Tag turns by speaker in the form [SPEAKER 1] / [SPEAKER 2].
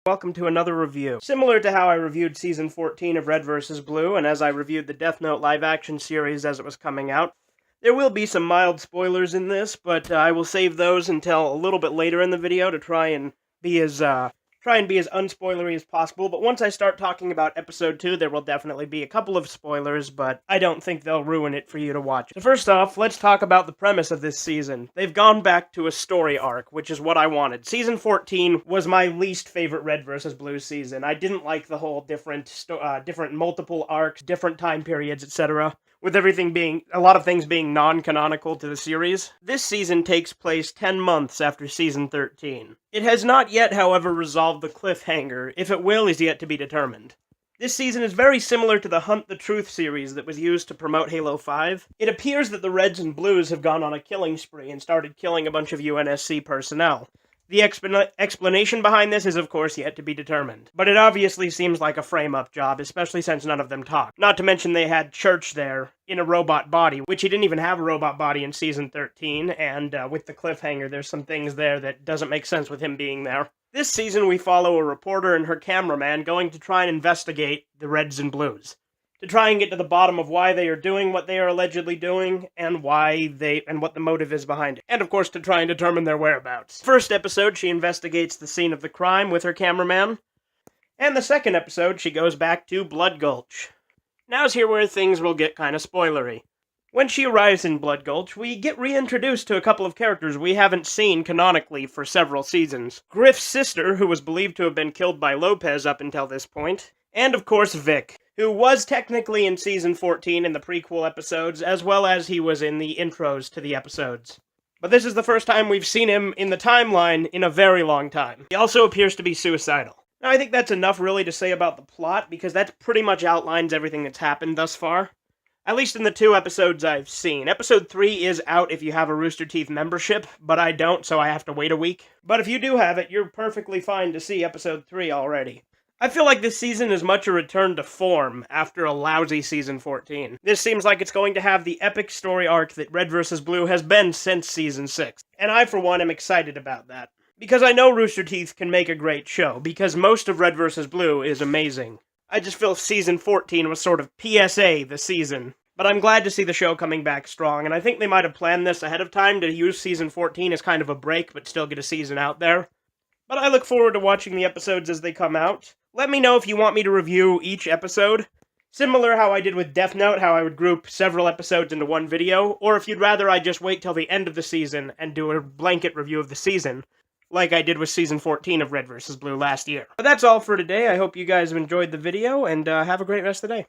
[SPEAKER 1] Welcome to another review. Similar to how I reviewed Season 14 of Red vs. Blue, and as I reviewed the Death Note live-action series as it was coming out, there will be some mild spoilers in this, but I will save those until a little bit later in the video to try and be as unspoilery as possible. But once I start talking about Episode 2, there will definitely be a couple of spoilers, but I don't think they'll ruin it for you to watch. So first off, let's talk about the premise of this season. They've gone back to a story arc, which is what I wanted. Season 14 was my least favorite Red vs. Blue season. I didn't like the whole different multiple arcs, different time periods, etc., with everything being, a lot of things being non-canonical to the series. This season takes place 10 months after Season 13. It has not yet, however, resolved the cliffhanger. If it will is yet to be determined. This season is very similar to the Hunt the Truth series that was used to promote Halo 5. It appears that the Reds and Blues have gone on a killing spree and started killing a bunch of UNSC personnel. The explanation behind this is, of course, yet to be determined. But it obviously seems like a frame-up job, especially since none of them talk. Not to mention they had Church there, in a robot body, which he didn't even have a robot body in Season 13, and with the cliffhanger, there's some things there that doesn't make sense with him being there. This season, we follow a reporter and her cameraman going to try and investigate the Reds and Blues, to try and get to the bottom of why they are doing what they are allegedly doing, and what the motive is behind it. And of course, to try and determine their whereabouts. First episode, she investigates the scene of the crime with her cameraman. And the second episode, she goes back to Blood Gulch. Now's here where things will get kinda spoilery. When she arrives in Blood Gulch, we get reintroduced to a couple of characters we haven't seen canonically for several seasons. Griff's sister, who was believed to have been killed by Lopez up until this point, and of course Vic, who was technically in Season 14 in the prequel episodes, as well as he was in the intros to the episodes. But this is the first time we've seen him in the timeline in a very long time. He also appears to be suicidal. Now, I think that's enough really to say about the plot, because that pretty much outlines everything that's happened thus far. At least in the 2 episodes I've seen. Episode 3 is out if you have a Rooster Teeth membership, but I don't, so I have to wait a week. But if you do have it, you're perfectly fine to see Episode 3 already. I feel like this season is much a return to form after a lousy Season 14. This seems like it's going to have the epic story arc that Red vs. Blue has been since Season 6. And I, for one, am excited about that. Because I know Rooster Teeth can make a great show, because most of Red vs. Blue is amazing. I just feel Season 14 was sort of PSA the season. But I'm glad to see the show coming back strong, and I think they might have planned this ahead of time to use Season 14 as kind of a break, but still get a season out there. But I look forward to watching the episodes as they come out. Let me know if you want me to review each episode. Similar how I did with Death Note, how I would group several episodes into one video, or if you'd rather I just wait till the end of the season and do a blanket review of the season, like I did with Season 14 of Red vs. Blue last year. But that's all for today. I hope you guys have enjoyed the video, and have a great rest of the day.